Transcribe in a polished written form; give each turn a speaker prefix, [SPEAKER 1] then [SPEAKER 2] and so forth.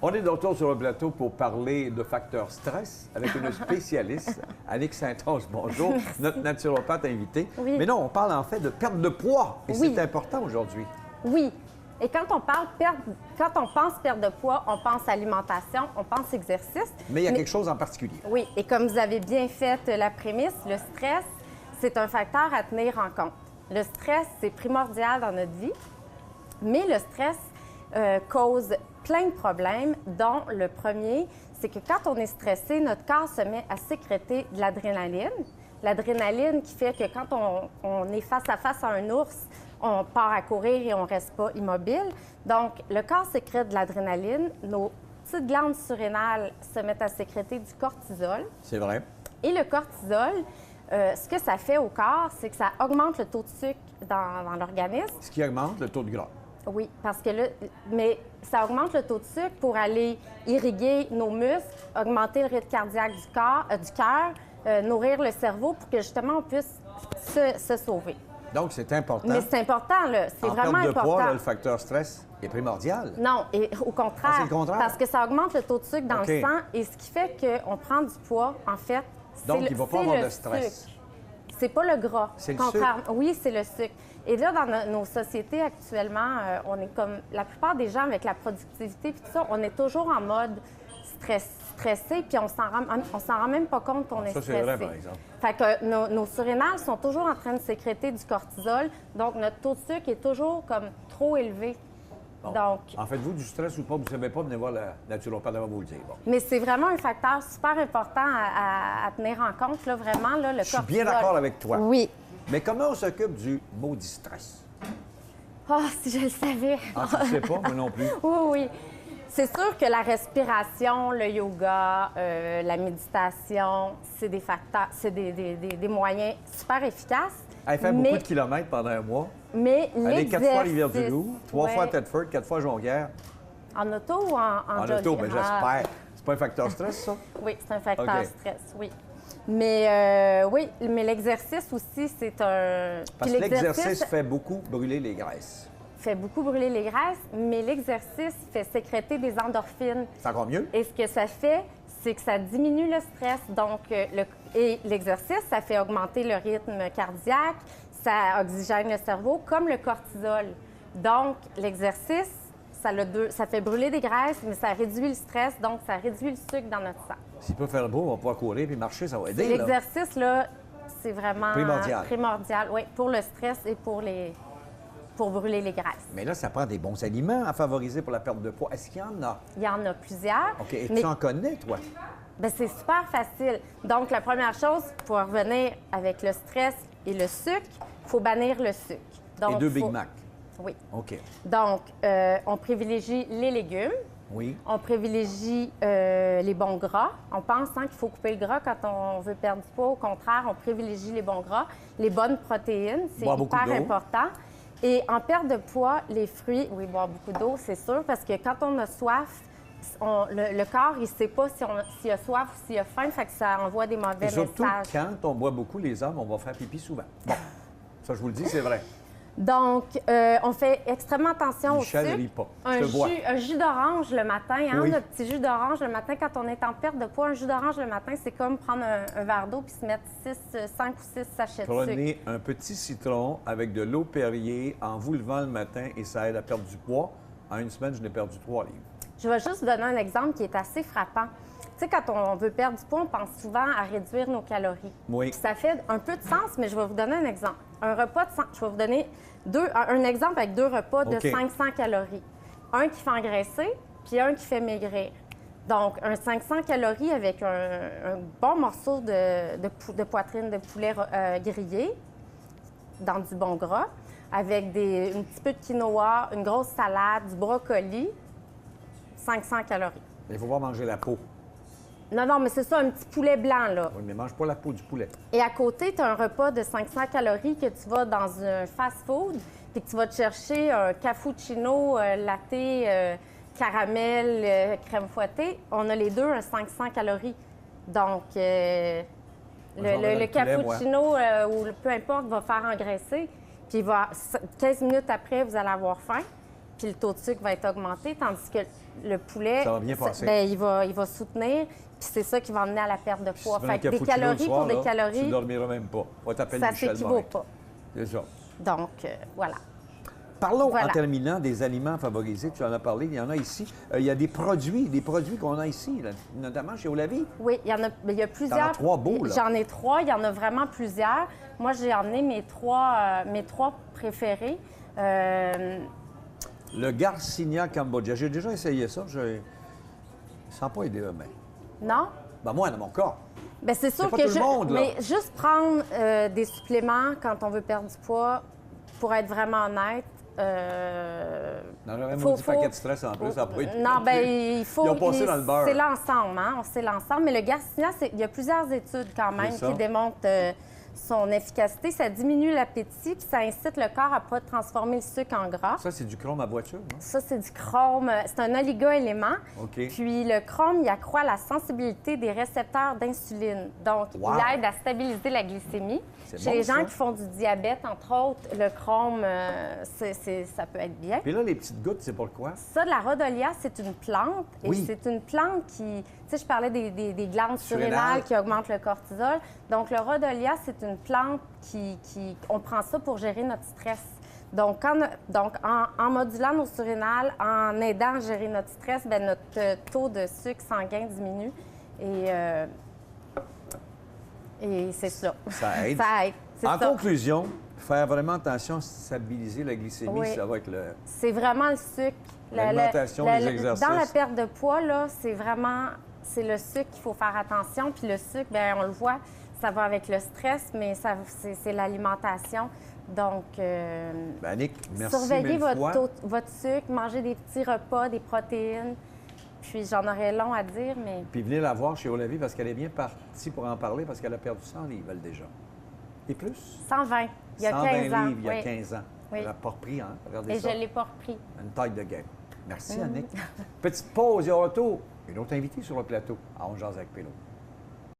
[SPEAKER 1] On est de retour sur le plateau pour parler de facteurs stress avec une spécialiste, Annick Saint-Onge. Bonjour, notre naturopathe invitée.
[SPEAKER 2] Oui.
[SPEAKER 1] Mais non, on parle en fait de perte de poids et
[SPEAKER 2] Oui.
[SPEAKER 1] c'est important aujourd'hui.
[SPEAKER 2] Oui. Et quand on pense perte de poids, on pense alimentation, on pense exercice.
[SPEAKER 1] Mais il y a quelque chose en particulier.
[SPEAKER 2] Oui. Et comme vous avez bien fait la prémisse, le stress, c'est un facteur à tenir en compte. Le stress, c'est primordial dans notre vie, mais le stress cause plein de problèmes, dont le premier, c'est que quand on est stressé, notre corps se met à sécréter de l'adrénaline. L'adrénaline qui fait que quand on est face à face à un ours, on part à courir et on ne reste pas immobile. Donc, le corps sécrète de l'adrénaline. Nos petites glandes surrénales se mettent à sécréter du cortisol.
[SPEAKER 1] C'est vrai.
[SPEAKER 2] Et le cortisol, ce que ça fait au corps, c'est que ça augmente le taux de sucre dans l'organisme.
[SPEAKER 1] Ce qui augmente le taux de gras.
[SPEAKER 2] Oui, parce que mais ça augmente le taux de sucre pour aller irriguer nos muscles, augmenter le rythme cardiaque du cœur, nourrir le cerveau pour que justement on puisse se sauver.
[SPEAKER 1] Donc, c'est important.
[SPEAKER 2] Mais c'est important, là. C'est vraiment
[SPEAKER 1] perte de
[SPEAKER 2] important.
[SPEAKER 1] poids, là, le facteur stress est primordial.
[SPEAKER 2] Non, et au contraire.
[SPEAKER 1] Ah, c'est le contraire?
[SPEAKER 2] Parce que ça augmente le taux de sucre dans
[SPEAKER 1] OK.
[SPEAKER 2] le sang et ce qui fait qu'on prend du poids, en fait,
[SPEAKER 1] Donc, il ne va pas avoir de
[SPEAKER 2] sucre.
[SPEAKER 1] stress.
[SPEAKER 2] C'est pas le gras.
[SPEAKER 1] C'est le
[SPEAKER 2] Contraire- Oui, c'est le sucre. Et là, dans nos sociétés actuellement, on est comme la plupart des gens avec la productivité puis tout ça, on est toujours en mode stressé, puis on s'en rend même pas compte qu'on est
[SPEAKER 1] Ça,
[SPEAKER 2] stressé.
[SPEAKER 1] c'est vrai, par exemple.
[SPEAKER 2] Fait que nos surrénales sont toujours en train de sécréter du cortisol, donc notre taux de sucre est toujours comme trop élevé.
[SPEAKER 1] Bon.
[SPEAKER 2] Donc,
[SPEAKER 1] En faites-vous du stress ou pas, vous ne savez pas, venez voir la naturopathe, elle va vous le dire. Bon.
[SPEAKER 2] mais c'est vraiment un facteur super important à tenir en compte, là, vraiment, là, le
[SPEAKER 1] Je suis
[SPEAKER 2] cortisol.
[SPEAKER 1] bien d'accord avec toi.
[SPEAKER 2] Oui.
[SPEAKER 1] Mais comment on s'occupe du maudit stress?
[SPEAKER 2] Ah, si je le savais.
[SPEAKER 1] Ah, tu ne sais pas, moi non plus.
[SPEAKER 2] Oui, oui. C'est sûr que la respiration, le yoga, la méditation, c'est des facteurs, c'est des moyens super efficaces.
[SPEAKER 1] Elle fait beaucoup de kilomètres pendant un mois.
[SPEAKER 2] Mais
[SPEAKER 1] Aller 4 fois à
[SPEAKER 2] l'exercice...
[SPEAKER 1] Rivière-du-Loup, 3 fois à
[SPEAKER 2] Ouais.
[SPEAKER 1] Thetford, 4 fois à Jonquière.
[SPEAKER 2] En auto ou en
[SPEAKER 1] En
[SPEAKER 2] jogging?
[SPEAKER 1] auto, mais
[SPEAKER 2] Ah,
[SPEAKER 1] j'espère. C'est pas un facteur stress, ça?
[SPEAKER 2] oui, c'est un facteur
[SPEAKER 1] OK.
[SPEAKER 2] stress, oui. Mais oui, mais l'exercice aussi, c'est un...
[SPEAKER 1] Parce
[SPEAKER 2] Puis
[SPEAKER 1] que l'exercice fait beaucoup brûler les graisses.
[SPEAKER 2] fait beaucoup brûler les graisses, mais l'exercice fait sécréter des endorphines.
[SPEAKER 1] C'est encore mieux?
[SPEAKER 2] Et ce que ça fait, c'est que ça diminue le stress. Donc, et l'exercice, ça fait augmenter le rythme cardiaque, ça oxygène le cerveau, comme le cortisol. Donc, l'exercice, ça fait brûler des graisses, mais ça réduit le stress, donc ça réduit le sucre dans notre sang.
[SPEAKER 1] S'il peut faire beau, on va pouvoir courir puis marcher, ça va
[SPEAKER 2] Et
[SPEAKER 1] aider. là.
[SPEAKER 2] l'exercice, là, c'est vraiment
[SPEAKER 1] Primordial.
[SPEAKER 2] oui, pour le stress et pour brûler les graisses.
[SPEAKER 1] Mais là, ça prend des bons aliments à favoriser pour la perte de poids. Est-ce qu'il y en a?
[SPEAKER 2] Il y en a plusieurs.
[SPEAKER 1] OK. Et
[SPEAKER 2] mais
[SPEAKER 1] tu en connais, toi?
[SPEAKER 2] ben, c'est super facile. Donc, la première chose, pour revenir avec le stress et le sucre, il faut bannir le sucre. Donc,
[SPEAKER 1] Et 2 Big Mac.
[SPEAKER 2] Oui.
[SPEAKER 1] OK.
[SPEAKER 2] Donc, on privilégie les légumes,
[SPEAKER 1] Oui.
[SPEAKER 2] on privilégie les bons gras. On pense qu'il faut couper le gras quand on veut perdre du poids. Au contraire, on privilégie les bons gras, les bonnes protéines, c'est
[SPEAKER 1] Boire beaucoup
[SPEAKER 2] hyper
[SPEAKER 1] d'eau.
[SPEAKER 2] important. Et en perte de poids, les fruits, oui, boire beaucoup d'eau, c'est sûr, parce que quand on a soif, le corps, il ne sait pas s'il a soif ou s'il a faim, fait que ça envoie des mauvais
[SPEAKER 1] Et surtout,
[SPEAKER 2] messages.
[SPEAKER 1] quand on boit beaucoup, les hommes, on va faire pipi souvent. Bon, ça, je vous le dis, c'est vrai.
[SPEAKER 2] Donc, on fait extrêmement attention
[SPEAKER 1] Michel
[SPEAKER 2] au
[SPEAKER 1] ne rit
[SPEAKER 2] sucre.
[SPEAKER 1] pas. Je te vois.
[SPEAKER 2] Un jus d'orange le matin, hein,
[SPEAKER 1] Oui.
[SPEAKER 2] notre petit jus d'orange le matin, quand on est en perte de poids, un jus d'orange le matin, c'est comme prendre un verre d'eau puis se mettre 5 ou 6 sachets de sucre.
[SPEAKER 1] Prenez un petit citron avec de l'eau Perrier en vous levant le matin et ça aide à perdre du poids. En une semaine, je n'ai perdu 3 livres.
[SPEAKER 2] Je vais juste vous donner un exemple qui est assez frappant. Tu sais, quand on veut perdre du poids, on pense souvent à réduire nos calories.
[SPEAKER 1] Oui.
[SPEAKER 2] Puis ça fait un peu de sens, mais je vais vous donner un exemple. Un repas de je vais vous donner un exemple avec 2 repas de
[SPEAKER 1] OK.
[SPEAKER 2] 500 calories. Un qui fait engraisser, puis un qui fait maigrir. Donc, un 500 calories avec un bon morceau de poitrine de poulet grillé dans du bon gras, avec un petit peu de quinoa, une grosse salade, du brocoli, 500 calories.
[SPEAKER 1] Il faut pas manger la peau.
[SPEAKER 2] Non, mais c'est ça, un petit poulet blanc, là.
[SPEAKER 1] Oui, mais mange pas la peau du poulet.
[SPEAKER 2] Et à côté, tu as un repas de 500 calories que tu vas dans un fast-food, puis que tu vas te chercher un cappuccino, latte, caramel, crème fouettée. On a les deux un 500 calories. Donc,
[SPEAKER 1] Moi, je vais enlever
[SPEAKER 2] le
[SPEAKER 1] le poulet, moi.
[SPEAKER 2] cappuccino ou peu importe va faire engraisser. Puis 15 minutes après, vous allez avoir faim. puis le taux de sucre va être augmenté, tandis que le poulet,
[SPEAKER 1] Ça va bien passer.
[SPEAKER 2] ben, il va soutenir, puis c'est ça qui va emmener à la perte de poids.
[SPEAKER 1] Si tu prends
[SPEAKER 2] Fait
[SPEAKER 1] un
[SPEAKER 2] que des
[SPEAKER 1] cappuccino le
[SPEAKER 2] calories
[SPEAKER 1] soir,
[SPEAKER 2] pour des
[SPEAKER 1] là, Tu
[SPEAKER 2] calories,
[SPEAKER 1] ne dormiras même pas. On va t'appeler
[SPEAKER 2] ça
[SPEAKER 1] Michel
[SPEAKER 2] s'équivaut
[SPEAKER 1] Morin.
[SPEAKER 2] pas.
[SPEAKER 1] C'est ça.
[SPEAKER 2] Donc, voilà.
[SPEAKER 1] Parlons
[SPEAKER 2] Voilà.
[SPEAKER 1] en terminant des aliments favorisés. Tu en as parlé, il y en a ici. Il y a des produits qu'on a ici, là, notamment chez Olavi.
[SPEAKER 2] Oui, il y a plusieurs.
[SPEAKER 1] T'en as 3 beaux, là.
[SPEAKER 2] J'en ai 3, il y en a vraiment plusieurs. Moi, j'ai emmené mes trois préférés.
[SPEAKER 1] Le Garcinia Cambodia. J'ai déjà essayé ça. Ça n'a pas aidé, mais...
[SPEAKER 2] Non?
[SPEAKER 1] Ben moi, dans mon cas.
[SPEAKER 2] Bien, c'est sûr
[SPEAKER 1] pas
[SPEAKER 2] que
[SPEAKER 1] tout le monde, là.
[SPEAKER 2] mais juste prendre des suppléments quand on veut perdre du poids, pour être vraiment honnête,
[SPEAKER 1] Non, j'avais maudit paquet de stress en plus. Ça a pas été
[SPEAKER 2] non,
[SPEAKER 1] non
[SPEAKER 2] bien,
[SPEAKER 1] plus.
[SPEAKER 2] il faut.
[SPEAKER 1] Ils ont passé dans le beurre.
[SPEAKER 2] C'est l'ensemble, hein? C'est l'ensemble. Mais le Garcinia, il y a plusieurs études quand même
[SPEAKER 1] C'est ça.
[SPEAKER 2] qui démontrent son efficacité. Ça diminue l'appétit, puis ça incite le corps à ne pas transformer le sucre en gras.
[SPEAKER 1] Ça, c'est du chrome à voiture, non?
[SPEAKER 2] Ça, c'est du chrome. C'est un oligo-élément.
[SPEAKER 1] OK.
[SPEAKER 2] Puis le chrome, il accroît la sensibilité des récepteurs d'insuline. Donc,
[SPEAKER 1] Wow.
[SPEAKER 2] il aide à stabiliser la glycémie.
[SPEAKER 1] C'est
[SPEAKER 2] Chez
[SPEAKER 1] bon,
[SPEAKER 2] les gens
[SPEAKER 1] ça.
[SPEAKER 2] qui font du diabète, entre autres, le chrome, ça peut être bien.
[SPEAKER 1] Puis là, les petites gouttes, c'est pourquoi?
[SPEAKER 2] Ça, de la rhodolia, c'est une plante. Et
[SPEAKER 1] Oui.
[SPEAKER 2] c'est une plante qui... Tu sais, je parlais des glandes
[SPEAKER 1] Surrénales.
[SPEAKER 2] surrénales qui augmentent le cortisol. Donc, le rhodolia, c'est une plante on prend ça pour gérer notre stress. Donc, en modulant nos surrénales, en aidant à gérer notre stress, bien, notre taux de sucre sanguin diminue. Et c'est ça.
[SPEAKER 1] Ça aide.
[SPEAKER 2] Ça aide. C'est
[SPEAKER 1] En
[SPEAKER 2] ça.
[SPEAKER 1] conclusion, faire vraiment attention à stabiliser la glycémie,
[SPEAKER 2] Oui.
[SPEAKER 1] ça va être le...
[SPEAKER 2] C'est vraiment le sucre.
[SPEAKER 1] L'alimentation, les exercices.
[SPEAKER 2] Dans la perte de poids, là, c'est le sucre qu'il faut faire attention. Puis le sucre, bien, on le voit, ça va avec le stress, mais c'est l'alimentation. Donc,
[SPEAKER 1] Ben, Annick, merci
[SPEAKER 2] surveillez
[SPEAKER 1] mille fois.
[SPEAKER 2] votre sucre, mangez des petits repas, des protéines. Puis j'en aurais long à dire, mais
[SPEAKER 1] Puis venez la voir chez Olavi parce qu'elle est bien partie pour en parler parce qu'elle a perdu 100 livres, elle, déjà. Et plus?
[SPEAKER 2] 120, il y a
[SPEAKER 1] 120
[SPEAKER 2] 15 ans.
[SPEAKER 1] livres il y a
[SPEAKER 2] oui.
[SPEAKER 1] 15 ans.
[SPEAKER 2] Oui.
[SPEAKER 1] Elle n'a pas repris, hein? Regardez
[SPEAKER 2] Et
[SPEAKER 1] ça.
[SPEAKER 2] je ne l'ai pas repris.
[SPEAKER 1] Une taille de game. Merci, Annick. Petite pause et au retour, une autre invitée sur le plateau. À On jase avec Pélo.